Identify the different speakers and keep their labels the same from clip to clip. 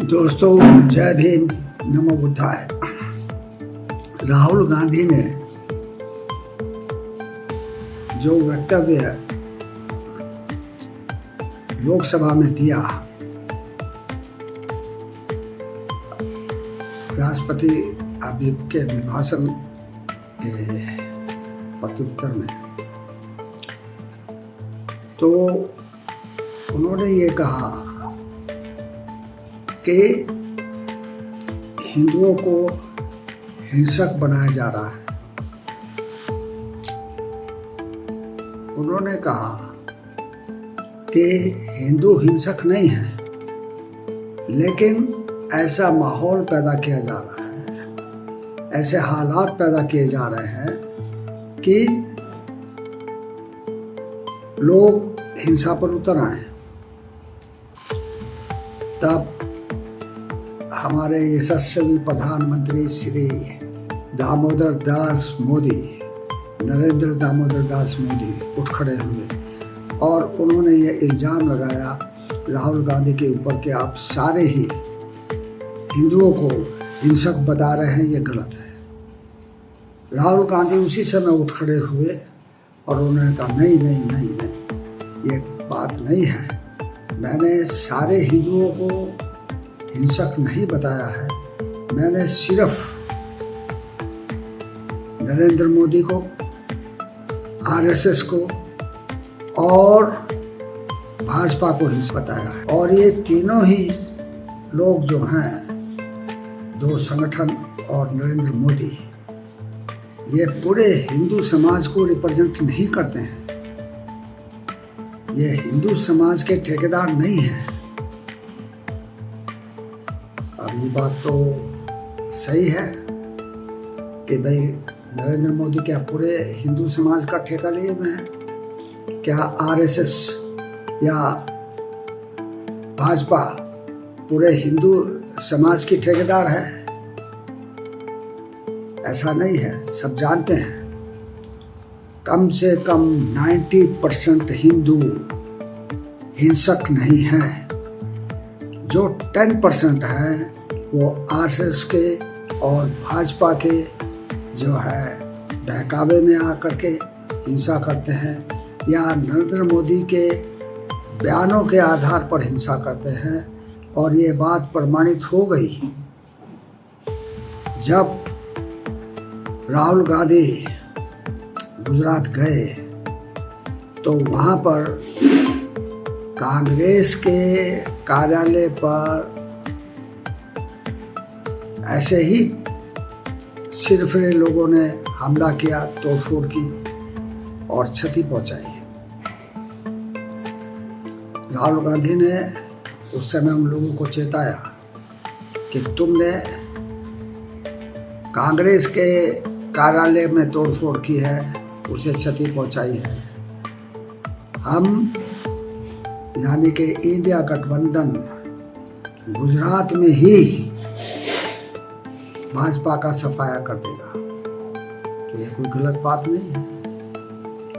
Speaker 1: दोस्तों, जय भीम, नमो बुद्धाय। राहुल गांधी ने जो वक्तव्य लोकसभा में दिया, राष्ट्रपति के अभिभाषण के प्रत्युत्तर में, तो उन्होंने ये कहा कि हिंदुओं को हिंसक बनाया जा रहा है। उन्होंने कहा कि हिंदू हिंसक नहीं है, लेकिन ऐसा माहौल पैदा किया जा रहा है, ऐसे हालात पैदा किए जा रहे हैं कि लोग हिंसा पर उतर आए। तब हमारे यशस्वी प्रधानमंत्री श्री दामोदर दास मोदी, नरेंद्र दामोदर दास मोदी उठ खड़े हुए और उन्होंने ये इल्ज़ाम लगाया राहुल गांधी के ऊपर कि आप सारे ही हिंदुओं को हिंसक बता रहे हैं, ये गलत है। राहुल गांधी उसी समय उठ खड़े हुए और उन्होंने कहा नहीं नहीं नहीं नहीं, ये बात नहीं है। मैंने सारे हिंदुओं को हिंसक नहीं बताया है, मैंने सिर्फ नरेंद्र मोदी को, आरएसएस को और भाजपा को हिंसक बताया है। और ये तीनों ही लोग जो हैं, दो संगठन और नरेंद्र मोदी, ये पूरे हिंदू समाज को रिप्रेजेंट नहीं करते हैं। ये हिंदू समाज के ठेकेदार नहीं हैं। अब ये बात तो सही है कि भाई नरेंद्र मोदी क्या पूरे हिंदू समाज का ठेका लिए हुए हैं? क्या आरएसएस या भाजपा पूरे हिंदू समाज की ठेकेदार है? ऐसा नहीं है, सब जानते हैं। कम से कम 90% हिंदू हिंसक नहीं है। जो 10% है वो आरएसएस के और भाजपा के जो है बहकावे में आकर के हिंसा करते हैं या नरेंद्र मोदी के बयानों के आधार पर हिंसा करते हैं। और ये बात प्रमाणित हो गई जब राहुल गांधी गुजरात गए, तो वहाँ पर कांग्रेस के कार्यालय पर ऐसे ही सिरफिरे लोगों ने हमला किया, तोड़फोड़ की और क्षति पहुंचाई। राहुल गांधी ने उस समय उन लोगों को चेताया कि तुमने कांग्रेस के कार्यालय में तोड़फोड़ की है, उसे क्षति पहुंचाई है। हम यानी कि इंडिया गठबंधन गुजरात में ही भाजपा का सफाया कर देगा। तो ये कोई गलत बात नहीं है,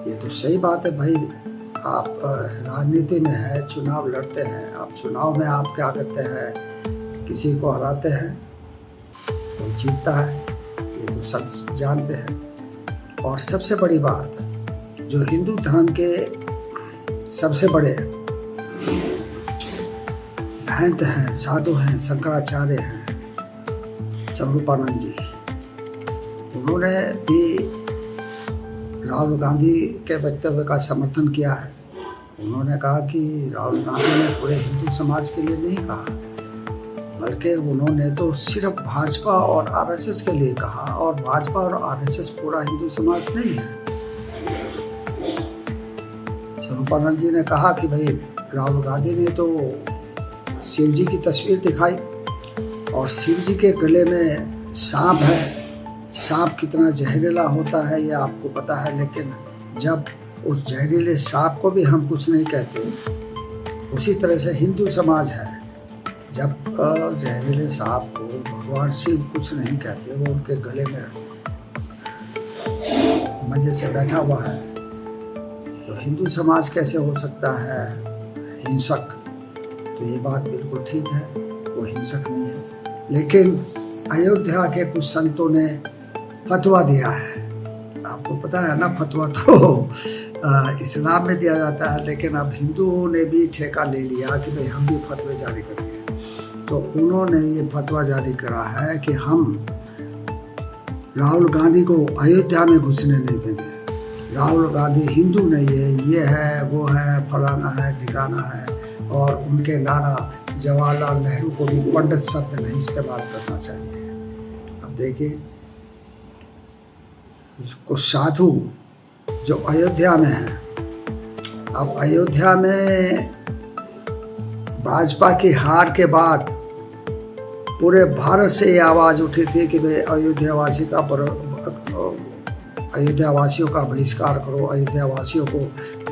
Speaker 1: ये तो सही बात है। भाई आप राजनीति में है, चुनाव लड़ते हैं, आप चुनाव में आप क्या करते हैं, किसी को हराते हैं तो जीतता है, ये तो सब जानते हैं। और सबसे बड़ी बात, जो हिंदू धर्म के सबसे बड़े महंत हैं, साधु हैं, शंकराचार्य हैं, स्वरूपानंद जी, उन्होंने भी राहुल गांधी के वक्तव्य का समर्थन किया है। उन्होंने कहा कि राहुल गांधी ने पूरे हिंदू समाज के लिए नहीं कहा, बल्कि उन्होंने तो सिर्फ भाजपा और आरएसएस के लिए कहा, और भाजपा और आरएसएस पूरा हिंदू समाज नहीं है। स्वरूपानंद जी ने कहा कि भाई राहुल गांधी ने तो शिव जी की तस्वीर दिखाई और शिव जी के गले में सांप है। सांप कितना जहरीला होता है ये आपको पता है, लेकिन जब उस जहरीले सांप को भी हम कुछ नहीं कहते, उसी तरह से हिंदू समाज है। जब जहरीले सांप को भगवान शिव कुछ नहीं कहते, वो उनके गले में मजे से बैठा हुआ है, तो हिंदू समाज कैसे हो सकता है हिंसक? तो ये बात बिल्कुल ठीक है। वो हिंसक नहीं है। लेकिन अयोध्या के कुछ संतों ने फतवा दिया है। आपको पता है ना, फतवा तो इस्लाम में दिया जाता है, लेकिन अब हिंदुओं ने भी ठेका ले लिया कि भाई हम भी फतवे जारी करेंगे। तो उन्होंने ये फतवा जारी करा है कि हम राहुल गांधी को अयोध्या में घुसने नहीं देंगे। राहुल गांधी हिंदू नहीं है, ये है वो है, फलाना है ठिकाना है। और उनके नाना जवाहरलाल नेहरू को भी पंडित शब्द नहीं इस्तेमाल करना चाहिए। अब देखिए, कुछ साधु जो अयोध्या में हैं, अब अयोध्या में भाजपा की हार के बाद पूरे भारत से ये आवाज़ उठी थी कि भाई अयोध्या वासियों का बहिष्कार करो, अयोध्या वासियों को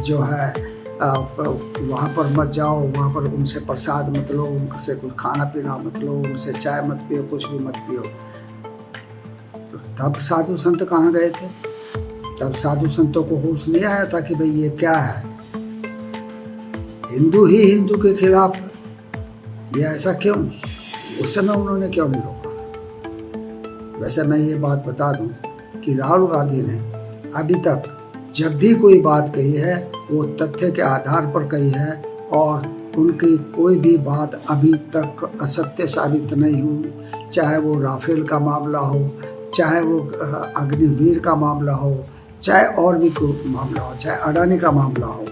Speaker 1: जो है वहाँ पर मत जाओ, वहाँ पर उनसे प्रसाद मत लो, उनसे कुछ खाना पीना मत लो, उनसे चाय मत पियो, कुछ भी मत पियो। तो तब साधु संत कहाँ गए थे? तब साधु संतों को होश नहीं आया था कि भाई ये क्या है, हिंदू ही हिंदू के खिलाफ, ये ऐसा क्यों? उस समय उन्होंने क्यों नहीं रोका? वैसे मैं ये बात बता दूं कि राहुल गांधी ने अभी तक जब भी कोई बात कही है वो तथ्य के आधार पर कही है, और उनकी कोई भी बात अभी तक असत्य साबित नहीं हुई। चाहे वो राफेल का मामला हो, चाहे वो अग्निवीर का मामला हो, चाहे और भी कोई मामला हो, चाहे अडानी का मामला हो,